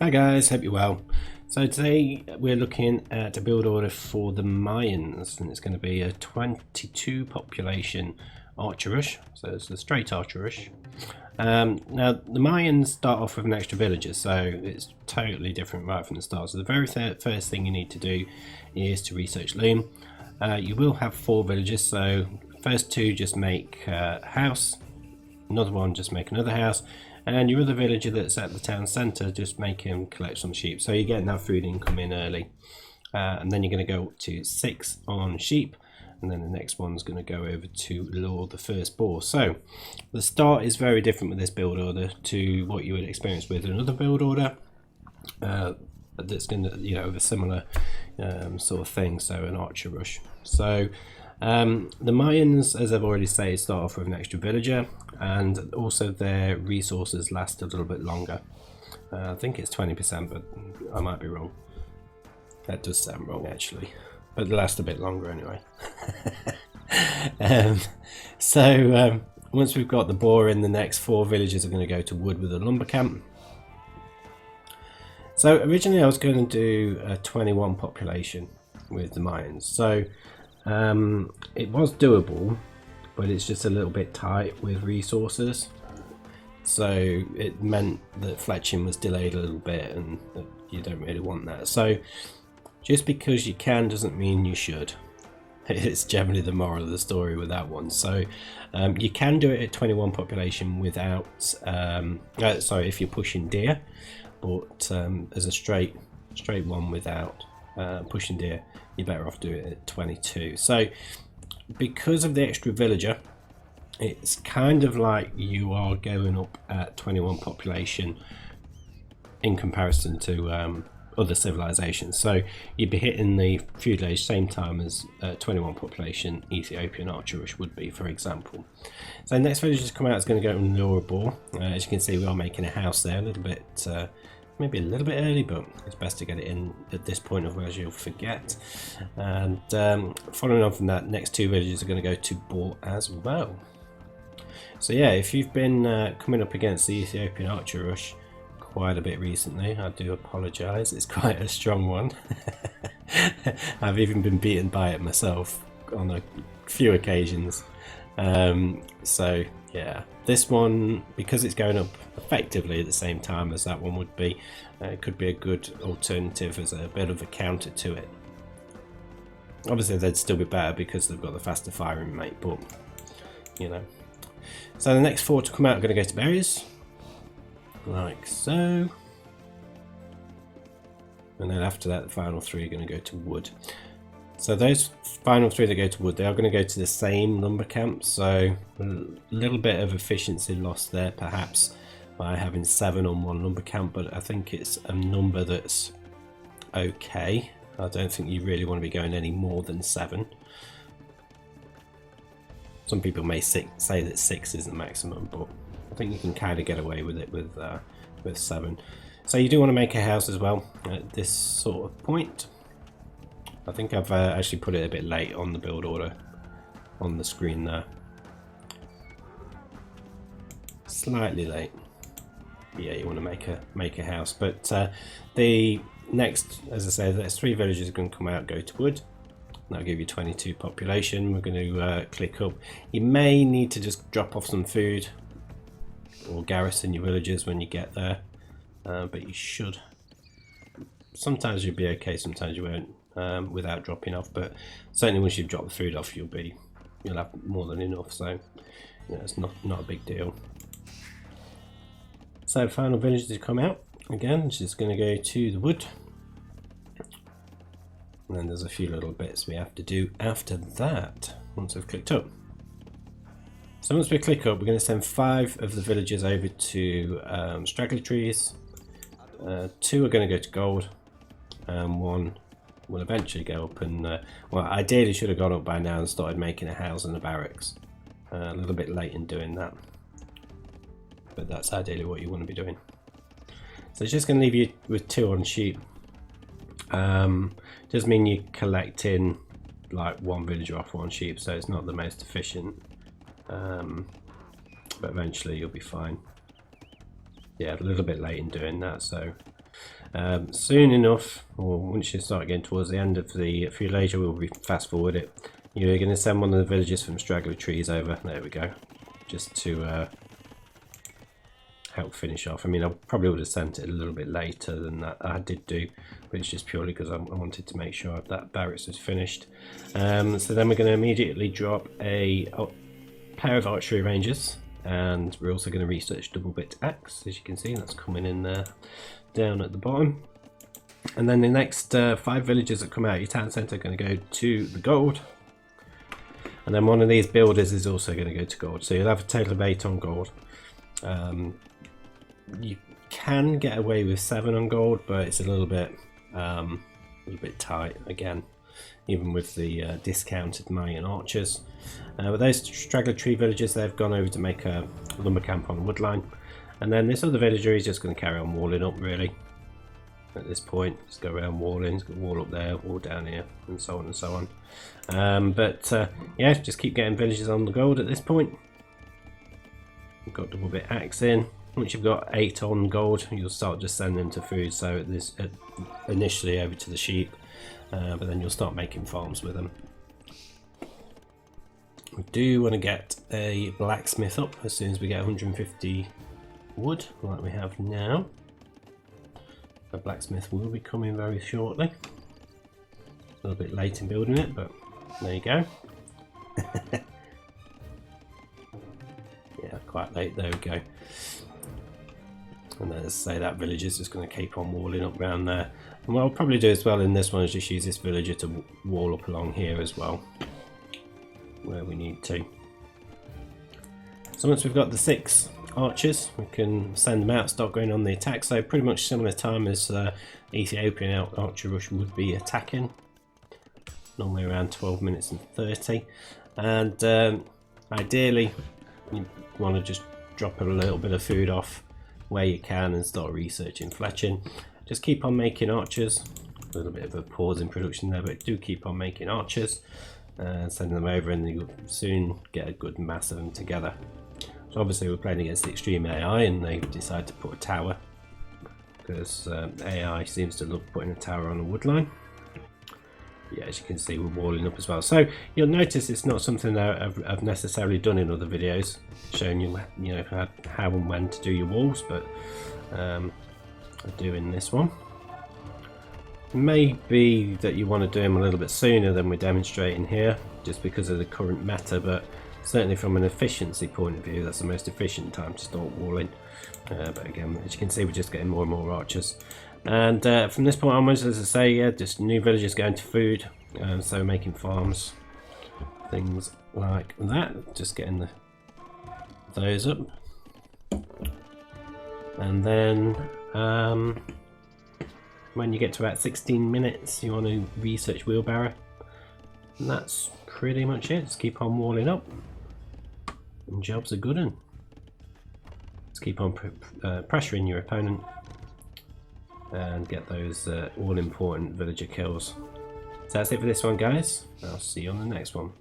Hi guys, hope you're well. So today we're looking at a build order for the Mayans, and it's going to be a 22 population archer rush, so it's a straight archer rush. Now the Mayans start off with an extra villager, so it's totally different right from the start. So the very first thing you need to do is to research loom. You will have 4 villagers, so first 2 just make a house, another one just make another house, and your other villager that's at the town centre, just make him collect some sheep. So you're getting that food income in early. And then you're going to go up to 6 on sheep, and then the next one's going to go over to lure the first boar. So the start is very different with this build order to what you would experience with another build order that's going to, have a similar sort of thing, so an archer rush. So the Mayans, as I've already said, start off with an extra villager, and also their resources last a little bit longer. I think it's 20%, but I might be wrong. That does sound wrong actually, but they last a bit longer anyway. Once we've got the boar in, the next 4 villagers are going to go to wood with a lumber camp. So originally I was going to do a 21 population with the Mayans, so it was doable, but it's just a little bit tight with resources, so it meant that fletching was delayed a little bit, and you don't really want that. So just because you can doesn't mean you should. It's generally the moral of the story with that one. So you can do it at 21 population without if you're pushing deer, but as a straight one without pushing deer, you're better off doing it at 22. So because of the extra villager, it's kind of like you are going up at 21 population in comparison to other civilizations. So you'd be hitting the feudal age same time as 21 population Ethiopian archer rush would be, for example. So next village to come out is going to go and lure a boar. As you can see, we are making a house there, a little bit maybe a little bit early, but it's best to get it in at this point, otherwise you'll forget. And following on from that, next 2 villages are going to go to boar as well. So yeah, if you've been coming up against the Ethiopian archer rush quite a bit recently, I do apologise, it's quite a strong one. I've even been beaten by it myself on a few occasions. So yeah, this one, because it's going up effectively at the same time as that one would be, it could be a good alternative as a bit of a counter to it. Obviously they'd still be better because they've got the faster firing rate, but So the next 4 to come out are going to go to berries, like so, and then after that the final 3 are going to go to wood. So those final 3 that go to wood, they are going to go to the same lumber camp, so a little bit of efficiency loss there perhaps by having 7 on one lumber camp, but I think it's a number that's okay. I don't think you really want to be going any more than 7. Some people may say that 6 is the maximum, but I think you can kind of get away with it with 7. So you do want to make a house as well at this sort of point. I think I've actually put it a bit late on the build order on the screen there. Slightly late. Yeah, you want to make a house. But the next, as I said, there's 3 villages are going to come out, go to wood. That'll give you 22 population. We're going to click up. You may need to just drop off some food or garrison your villagers when you get there, but you should. Sometimes you'll be okay, sometimes you won't. Without dropping off, but certainly once you've dropped the food off, you'll have more than enough, so it's not a big deal. So final village to come out again, which is going to go to the wood, and then there's a few little bits we have to do after that once we've clicked up. So once we click up, we're going to send 5 of the villagers over to straggly trees. 2 are going to go to gold, and 1 will eventually go up and, well, ideally should have gone up by now and started making a house and a barracks. A little bit late in doing that, but that's ideally what you want to be doing. So it's just going to leave you with 2 on sheep. Does mean you're collecting like 1 villager off 1 sheep, so it's not the most efficient, but eventually you'll be fine. Yeah, a little bit late in doing that, so Soon enough, or once you start getting towards the end of the feudal age, we'll fast forward it. You're going to send one of the villagers from straggler trees over. There we go, just to help finish off. I mean, I probably would have sent it a little bit later than that I did do, but it's just purely because I wanted to make sure that barracks was finished. So then we're going to immediately drop a pair of archery rangers, and we're also going to research double bit axe. As you can see, that's coming in there down at the bottom. And then the next 5 villagers that come out of your town centre are going to go to the gold. And then one of these builders is also going to go to gold. So you'll have a total of 8 on gold. You can get away with 7 on gold, but it's a little bit tight again, even with the discounted Mayan archers. With those straggler tree villagers, they've gone over to make a lumber camp on the wood line. And then this other villager is just going to carry on walling up, really. At this point, just go around walling, he's got a wall up there, wall down here, and so on and so on. Yeah, just keep getting villagers on the gold at this point. We've got double bit axe in. Once you've got 8 on gold, you'll start just sending them to food. So this initially over to the sheep, but then you'll start making farms with them. We do want to get a blacksmith up as soon as we get 150 wood, like we have now. A blacksmith will be coming very shortly. A little bit late in building it, but there you go. Yeah, quite late. There we go. And then, as I say, that villager's just going to keep on walling up around there. And what I'll probably do as well in this one is just use this villager to wall up along here as well, where we need to. So once we've got the 6 archers, we can send them out, start going on the attack. So pretty much similar time as Ethiopian archer rush would be attacking, normally around 12 minutes and 30. And ideally you want to just drop a little bit of food off where you can and start researching fletching. Just keep on making archers. A little bit of a pause in production there, but do keep on making archers and send them over, and you'll soon get a good mass of them together. So obviously we're playing against the extreme AI, and they decide to put a tower because AI seems to love putting a tower on a wood line. Yeah, as you can see, we're walling up as well. So you'll notice it's not something that I've necessarily done in other videos, showing you, how and when to do your walls, but I do in this one. Maybe that you want to do them a little bit sooner than we're demonstrating here, just because of the current meta, but certainly from an efficiency point of view, that's the most efficient time to start walling. But again, as you can see, we're just getting more and more archers. And from this point onwards, as I say, yeah, just new villagers going to food, so making farms, things like that. Just getting those up. And then when you get to about 16 minutes, you want to research wheelbarrow. And that's pretty much it. Just keep on walling up. And jobs are good. Just keep on pressuring your opponent and get those all important villager kills. So that's it for this one, guys. I'll see you on the next one.